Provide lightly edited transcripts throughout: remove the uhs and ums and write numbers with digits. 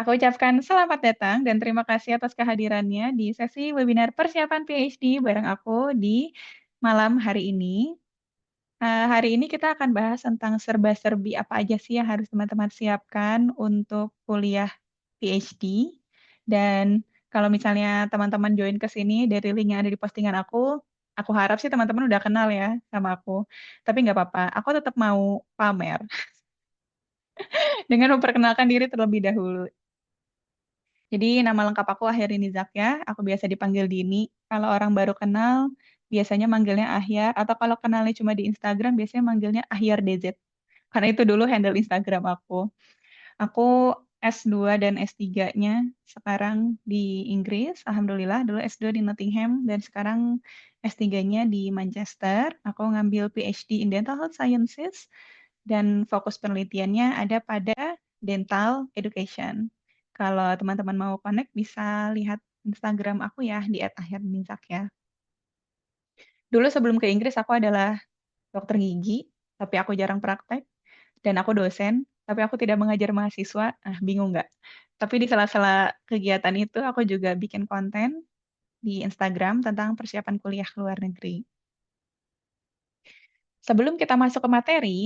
Aku ucapkan selamat datang dan terima kasih atas kehadirannya di sesi webinar persiapan PhD bareng aku di malam hari ini. Hari ini kita akan bahas tentang serba-serbi apa aja sih yang harus teman-teman siapkan untuk kuliah PhD. Dan kalau misalnya teman-teman join ke sini dari link yang ada di postingan aku harap sih teman-teman udah kenal ya sama aku. Tapi nggak apa-apa, aku tetap mau pamer dengan memperkenalkan diri terlebih dahulu. Jadi nama lengkap aku Ahyarini Zakya, aku biasa dipanggil Dini. Kalau orang baru kenal, biasanya manggilnya Ahyar, atau kalau kenalnya cuma di Instagram, biasanya manggilnya Ahyar DZ. Karena itu dulu handle Instagram aku. Aku S2 dan S3-nya sekarang di Inggris, Alhamdulillah. Dulu S2 di Nottingham, dan sekarang S3-nya di Manchester. Aku ngambil PhD in Dental Health Sciences, dan fokus penelitiannya ada pada dental education. Kalau teman-teman mau connect, bisa lihat Instagram aku ya di @ahyarnizak ya. Dulu sebelum ke Inggris, aku adalah dokter gigi, tapi aku jarang praktek. Dan aku dosen, tapi aku tidak mengajar mahasiswa. Bingung nggak? Tapi di sela-sela kegiatan itu, aku juga bikin konten di Instagram tentang persiapan kuliah ke luar negeri. Sebelum kita masuk ke materi,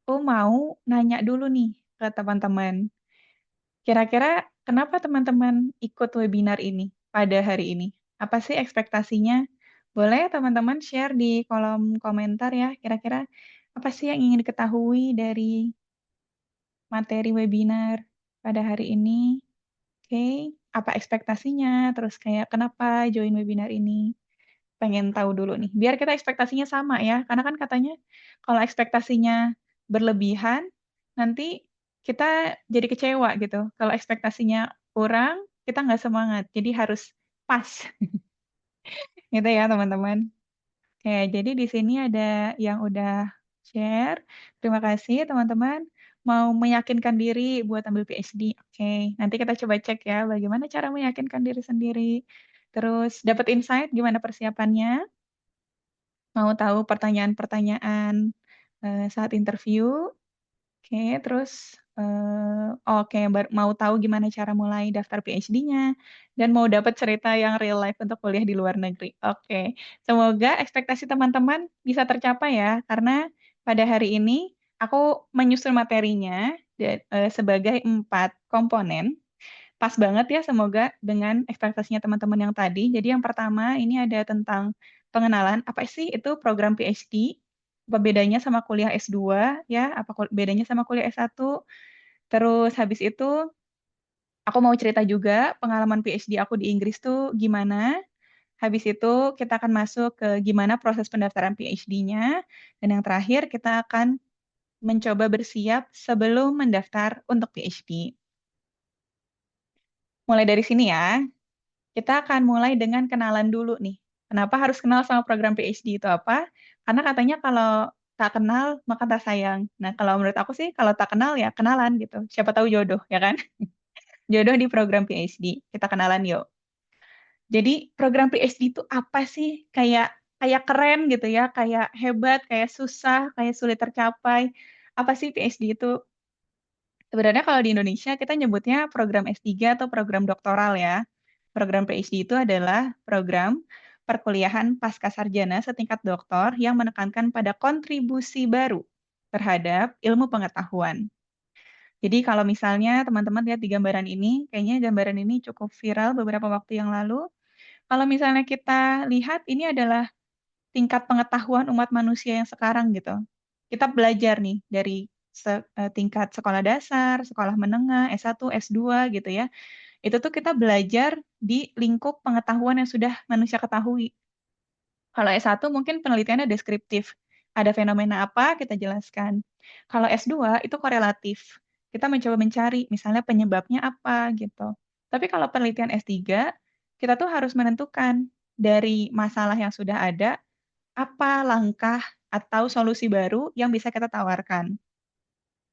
aku mau nanya dulu nih ke teman-teman. Kira-kira kenapa teman-teman ikut webinar ini pada hari ini? Apa sih ekspektasinya? Boleh teman-teman share di kolom komentar ya, kira-kira apa sih yang ingin diketahui dari materi webinar pada hari ini? Oke, apa ekspektasinya? Terus kayak kenapa join webinar ini? Pengen tahu dulu nih. Biar kita ekspektasinya sama ya. Karena kan katanya kalau ekspektasinya berlebihan, nanti kita jadi kecewa gitu. Kalau ekspektasinya kurang, kita nggak semangat. Jadi harus pas gitu ya teman-teman. Oke, jadi di sini ada yang udah share. Terima kasih teman-teman. Mau meyakinkan diri buat ambil PhD. Oke, nanti kita coba cek ya bagaimana cara meyakinkan diri sendiri. Terus dapat insight gimana persiapannya. Mau tahu pertanyaan-pertanyaan saat interview. Oke, terus oke mau tahu gimana cara mulai daftar PhD-nya dan mau dapat cerita yang real life untuk kuliah di luar negeri. Oke, semoga ekspektasi teman-teman bisa tercapai ya, karena pada hari ini aku menyusun materinya sebagai 4 komponen. Pas banget ya, semoga dengan ekspektasinya teman-teman yang tadi. Jadi yang pertama ini ada tentang pengenalan, apa sih itu program PhD, apa bedanya sama kuliah S2 ya, apa bedanya sama kuliah S1. Terus habis itu aku mau cerita juga pengalaman PhD aku di Inggris tuh gimana. Habis itu kita akan masuk ke gimana proses pendaftaran PhD-nya. Dan yang terakhir kita akan mencoba bersiap sebelum mendaftar untuk PhD. Mulai dari sini ya. Kita akan mulai dengan kenalan dulu nih. Kenapa harus kenal sama program PhD itu apa? Karena katanya kalau tak kenal maka tak sayang. Nah, kalau menurut aku sih kalau tak kenal ya kenalan gitu. Siapa tahu jodoh, ya kan? Jodoh di program PhD. Kita kenalan yuk. Jadi program PhD itu apa sih? Kayak kayak keren gitu ya, kayak hebat, kayak susah, kayak sulit tercapai. Apa sih PhD itu? Sebenarnya kalau di Indonesia kita nyebutnya program S3 atau program doktoral ya. Program PhD itu adalah program perkuliahan pasca sarjana setingkat doktor yang menekankan pada kontribusi baru terhadap ilmu pengetahuan. Jadi kalau misalnya teman-teman lihat di gambaran ini, kayaknya gambaran ini cukup viral beberapa waktu yang lalu. Kalau misalnya kita lihat ini adalah tingkat pengetahuan umat manusia yang sekarang gitu. Kita belajar nih dari tingkat sekolah dasar, sekolah menengah, S1, S2 gitu ya. Itu tuh kita belajar di lingkup pengetahuan yang sudah manusia ketahui. Kalau S1 mungkin penelitiannya deskriptif. Ada fenomena apa, kita jelaskan. Kalau S2 itu korelatif. Kita mencoba mencari, misalnya penyebabnya apa gitu. Tapi kalau penelitian S3, kita tuh harus menentukan dari masalah yang sudah ada, apa langkah atau solusi baru yang bisa kita tawarkan.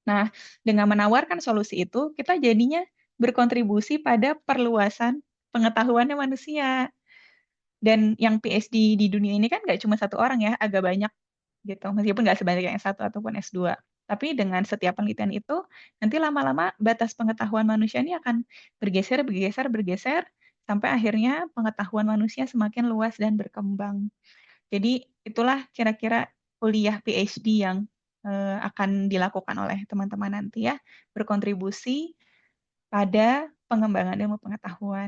Nah, dengan menawarkan solusi itu, kita jadinya berkontribusi pada perluasan pengetahuannya manusia. Dan yang PhD di dunia ini kan nggak cuma satu orang ya, agak banyak gitu, meskipun nggak sebanyak yang S1 ataupun S2. Tapi dengan setiap penelitian itu, nanti lama-lama batas pengetahuan manusia ini akan bergeser bergeser bergeser, sampai akhirnya pengetahuan manusia semakin luas dan berkembang. Jadi itulah kira-kira kuliah PhD yang, akan dilakukan oleh teman-teman nanti ya, berkontribusi pada pengembangan ilmu pengetahuan.